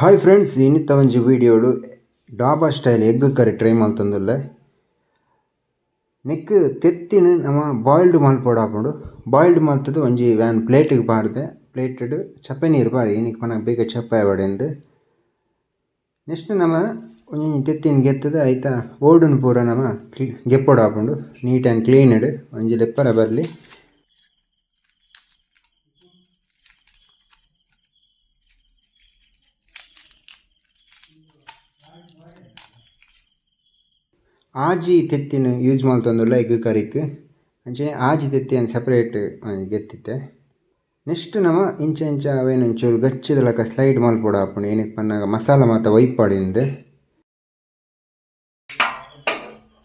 Hi friends, ಇನ್ನಿತ್ತ ಒಂಜಿ ವಿಡಿಯೋಡು dhaba style egg curry try ಮಲ್ತೊಂದುಲ್ಲೆ. ನೆಕ್ ತೆತ್ತಿನ ನಮ ಬಾಯ್ಲ್ಡ್ ಮಲ್ಪೊಡು ಹಾಕೊಂಡು ಬಾಯ್ಲ್ಡ್ ಮಲ್ತದು ಒಂಜಿ ವ್ಯಾನ್ ಪ್ಲೇಟಿಗೆ ಪಾಡ್ದೆ. ಪ್ಲೇಟಡ್ ಚಪ್ಪೆ ನೀರು ಪಾಡಿ ಏನಕ್ಕೆ ಪನ ಬೇಗ ಚಪ್ಪಾಯ ಬಡೆಂದು. ನೆಕ್ಸ್ಟ್ ನಮ ಒಂಜಿ ತೆತ್ತಿನ ಗೆತ್ತದು ಐತ ಓಡನ್ ಪೂರ ನಮ ಗೆಪ್ಪೊಡು ಹಾಕೊಂಡು ನೀಟ್ ಆ್ಯಂಡ್ ಕ್ಲೀನ್ಡ್ ಒಂಜಿ ಲೆಪ್ಪರ ಬರಲಿ. ಆಜಿ ತೆತ್ತಿನ ಯೂಸ್ ಮಲ್ತೊಂದುಲ್ಲ ಎಗ್ ಕರಿಕ್. ಅಂಚನೆ ಆಜಿ ತೆತ್ತಿ ಅಂತ ಸಪ್ರೇಟ್ ಗೆತ್ತಿತ್ತೆ. ನೆಕ್ಸ್ಟ್ ನಮ ಇಂಚ ಇಂಚ ಅವೇನೊಂಚೂರು ಗಚ್ಚಿದಲಕ ಸ್ಲೈಡ್ ಮಲ್ಪೊಡು ಹಾಕೊಂಡು ಏನಕ್ಕೆ ಪನ್ನಾಗ ಮಸಾಲ ಮಾತ ಒಯ್ಪಾಡಿಂದು.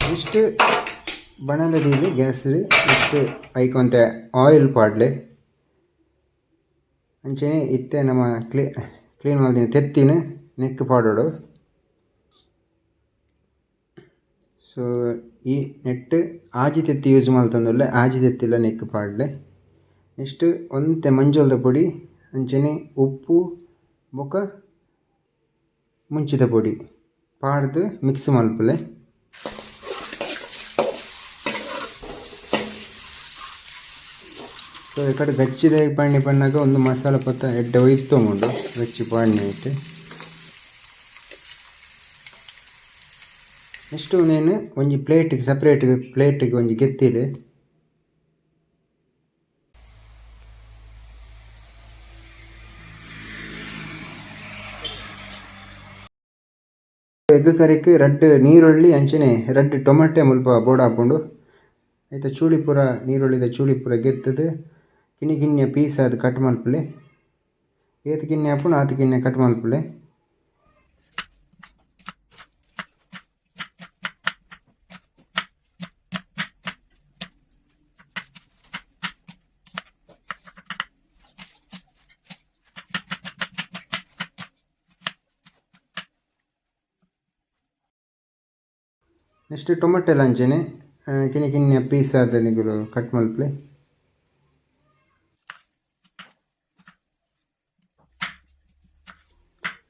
ನೆಕ್ಸ್ಟ್ ಬಣಲದೀಲಿ ಗ್ಯಾಸ್ ನೆಕ್ಸ್ಟ್ ಐಕೊಂತೆ ಆಯಿಲ್ ಪಾಡ್ಲೆ. ಅಂಚನೆ ಇತ್ತೆ ನಮ್ಮ ಕ್ಲೀನ್ ಮಲ್ದಿನ ತೆತ್ತಿನ ನೆಕ್ ಪಾಡೋಡು. ಸೊ ಈ ನೆಟ್ ಆಜಿ ತೆತ್ತಿ ಯೂಸ್ ಮಲ್ತೊಂದುಲ್ಲೆ ಆಜಿ ತೆತ್ತಿಲ ನೆಕ್ ಪಾಡ್ಲೆ. ನೆಕ್ಸ್ಟ್ ಒಂತೆ ಮಂಜೊಲ್ದ ಪೊಡಿ ಅಂಚನೆ ಉಪ್ಪು ಬೊಕ ಮುಂಚಿದ ಪೊಡಿ ಪಾಡ್ದು ಮಿಕ್ಸ್ ಮಲ್ಪಲೆ. ಸೊ ಈ ಕಡೆ ಗಚ್ಚಿದ ಪಾಣಿ ಪನ್ನಾಗ ಒಂದು ಮಸಾಲ ಪತ್ತ ಎಡ್ಡೆ ಒಯ್ತೊಂಡು ಗಚ್ಚಿ ಪಾಣಿ ಐತೆ. ನೆಕ್ಸ್ಟ್ నేను ಒಂಜಿ ಪ್ಲೇಟಿಗೆ ಸಪ್ರೇಟ್ ಪ್ಲೇಟಿಗೆ ಒಂಜಿ ಗೆತ್ತಿಲೆ ಎಗ್ ಕರಿಕ್ ರಡ್ಡ್ ನೀರುಳ್ಳಿ ಅಂಚನೆ ರಡ್ಡ್ ಟೊಮೆಟೊ ಮುಲ್ಪ ಬೋಡ ಹಾಕೊಂಡು ಐತ ಚೂಳಿ ಪೂರ ನೀರುಳ್ಳಿದ ಚೂಳಿ ಪೂರ ಗೆತ್ತದು ಕಿನಿ ಕಿನ್ನೆ ಪೀಸ್ ಅದು ಕಟ್ ಮಲ್ಪಲೆ. ಏತ್ ಕಿನ್ನೆ ಹಾಪುಂಡು ಆತು ಕಿನ್ನೆ ಕಟ್ ಮಲ್ಪಲೆ. ನೆಕ್ಸ್ಟ್ ಟೊಮೆಟೊ ಅಂಚನೆ ಕಿನಿ ಕಿನ್ನೆ ಪೀಸ್ ಆದ ನಿಗುಲು ಕಟ್ ಮಲ್ಪಲೆ.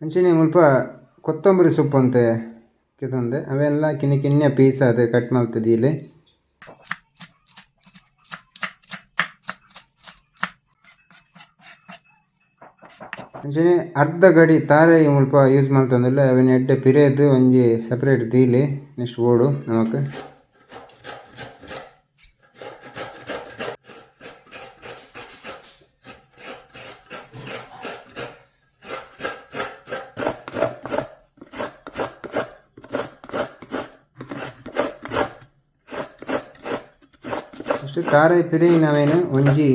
ಅಂಚನೆ ಮುಲ್ಪ ಕೊತ್ತಂಬರಿ ಸೊಪ್ಪು ಅಂತ ಕೆತ್ತೊಂದೆ ಅವೆಲ್ಲ ಕಿನ್ನೆ ಕಿನ್ನೆ ಪೀಸ್ ಆದ ಕಟ್ ಮಲ್ತದೀಲೆ. ಅಂಚನೆ ಅರ್ಧ ಗಡಿ ತಾರೆ ಮುಲ್ಪ ಯೂಸ್ ಮಲ್ತೊಂದುಲ್ಲೆ ಅವೆನ ಎಡ್ಡೆ ಪಿರೇದು ಒಂಜಿ ಸಪ್ರೇಟ್ ದೀಲೆ. ನೆಕ್ಸ್ಟ್ ಓಡು ನಮಕ್ ನೆಕ್ಸ್ಟ್ ತಾರೆ ಪಿರೇಯಿನ ಅವೇನು ಒಂಜಿ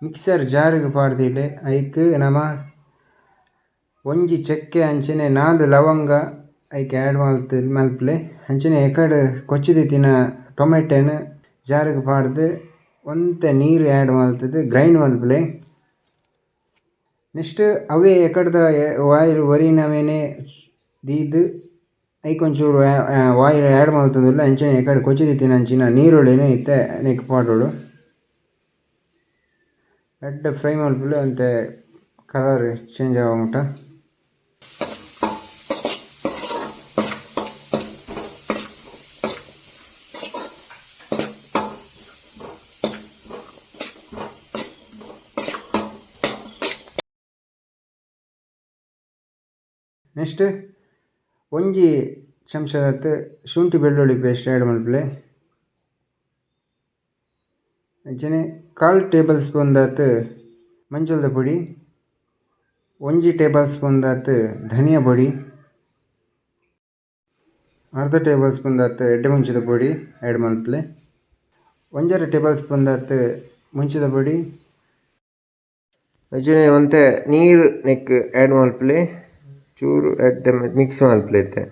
ಮಿಕ್ಸರ್ ಜಾರಿಗೆ ಪಾಡ್ದಿಲೆ. ಐಕ್ ನಮ ಒಂಜಿ ಚೆಕ್ಕೆ ಅಂಚನೆ 4 ಲವಂಗ ಐಕ್ ಆ್ಯಡ್ ಮಲ್ಪಲೆ. ಅಂಚನೆ ಎಕಡೆ ಕೊಚ್ಚಿದಿತ್ತಿನ ಟೊಮೆಟೊನ ಜಾರಿಗೆ ಪಾಡ್ದು ಒಂತೆ ನೀರು ಆ್ಯಡ್ ಮಲ್ತದು ಗ್ರೈಂಡ್ ಮಲ್ಪಲೆ. ನೆಕ್ಸ್ಟ್ ಅವೇ ಎಕಡ್ದ ಆಯಿಲ್ ಒರಿನವೇನೆ ದೀದು ಐಕೊಂಚೂರು ಆಯಿಲ್ ಆ್ಯಡ್ ಮಲ್ತೊಂದುಲ್ಲ. ಅಂಚನೆ ಎಕಡೆ ಕೊಚ್ಚಿದಿತ್ತಿನ ಅಂಚಿನ ನೀರುಳ್ಳಿನ ಇತ್ತೆ ನೆಕ್ ಪಾಡೋಡು ಎಡ್ಡೆ ಫ್ರೈ ಮಲ್ಪಲೆ ಒಂತೆ ಕಲರ್ ಚೇಂಜ್ ಆಗ ಮುಟ. ನೆಕ್ಸ್ಟ್ ಒಂಜಿ ಚಮಚದತ್ತು ಶುಂಠಿ ಬೆಳ್ಳುಳ್ಳಿ ಪೇಸ್ಟ್ ಆ್ಯಡ್ ಮಲ್ಪಲೆ. ಅಂಚನೆ 1/4 ಟೇಬಲ್ ಸ್ಪೂನ್ ದಾತು ಮಂಜೊಲ್ದ ಪೊಡಿ, 1 ಟೇಬಲ್ ಸ್ಪೂನ್ ದಾತು ಧನಿಯಾ ಪೊಡಿ, ಅರ್ಧ ಟೇಬಲ್ ಸ್ಪೂನ್ ದಾತು ಎಡ್ಡೆ ಮುಂಚಿದ ಪೊಡಿ ಆ್ಯಡ್ ಮಲ್ಪಲೆ. 1/2 ಟೇಬಲ್ ಸ್ಪೂನ್ ದಾತು ಮುಂಚಿದ ಪೊಡಿ ಅಂಚನೆ ಒಂತೆ ನೀರು ನೆಕ್ ಆ್ಯಡ್ ಮಲ್ಪಲೆ. ಚೂರು ಎಡ್ಡೆ ಮಿಕ್ಸ್ ಮಲ್ಪಲೆ ಇತ್ತೆ.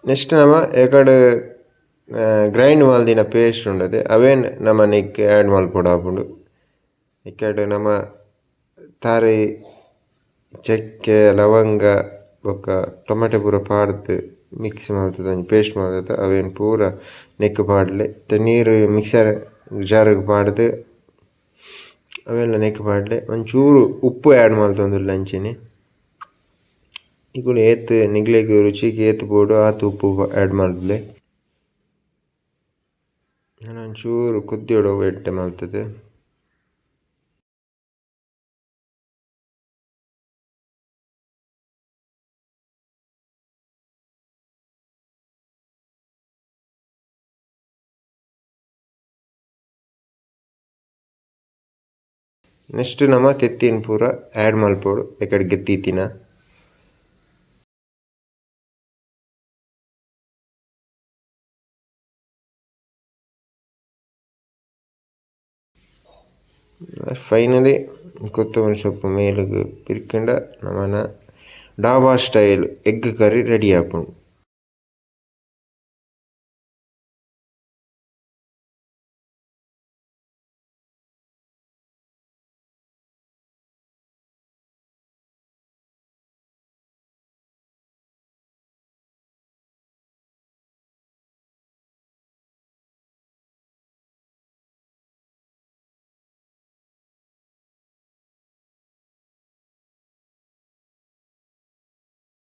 ನೆಕ್ಸ್ಟ್ ನಮ್ಮ ಏಕಡೆ ಗ್ರೈಂಡ್ ಮಲ್ದಿನ ಪೇಸ್ಟ್ ಉಂಡದೆ ಅವೇನು ನಮ್ಮ ನೆಕ್ ಆ್ಯಡ್ ಮಲ್ಪೊಡು ಆಪುಂಡು. ಇಕ್ಕಡೆ ನಮ್ಮ ತಾರೆ ಚಕ್ಕೆ ಲವಂಗ ಬೊಕ್ಕ ಟೊಮೆಟೊ ಪೂರ ಪಾಡ್ದು ಮಿಕ್ಸ್ ಮಲ್ತದ ಒಂಜಿ ಪೇಸ್ಟ್ ಮಲ್ತದ ಅವೇನು ಪೂರ ನೆಕ್ ಪಾಡ್ಲೆ ನೀರು ಮಿಕ್ಸರ್ ಜಾರಿಗೆ ಪಾಡ್ದು ಅವೆಲ್ಲ ನೆಕ್ ಪಾಡ್ಲೆ ಒಂಚೂರು ಉಪ್ಪು ಆ್ಯಡ್ ಮಲ್ತೊಂದುಲ್ಲೆ ಅಂಚೆನೆ ಇಕುಲು ಏತ್ ನಿಗ್ಲೆಗ್ ರುಚಿಗೆ ಏತ್ ಬೋಡು ಆತು ಉಪ್ಪು ಆ್ಯಡ್ ಮಲ್ಪುಲೆ ಒಂಚೂರು ಕುದ್ದಿಯೋಡು ಎಟ್ಟೆ ಮಲ್ತದೆ. ನೆಕ್ಸ್ಟ್ ನಮ್ಮ ತೆತ್ತಿನ ಪೂರ ಆ್ಯಡ್ ಮಲ್ಪೊಡು ಎಕಡೆ ಗೆತ್ತಿತ್ತಿನ ಫೈನಲಿ ಕೊತ್ತಂಬರಿ ಸೊಪ್ಪು ಮೇಲಿಗೆ ಪಿರ್ಕಂಡ ನಮ್ಮನ ಡಾಬಾ ಸ್ಟೈಲ್ ಎಗ್ ಕರಿ ರೆಡಿ ಆಪುಂಡು.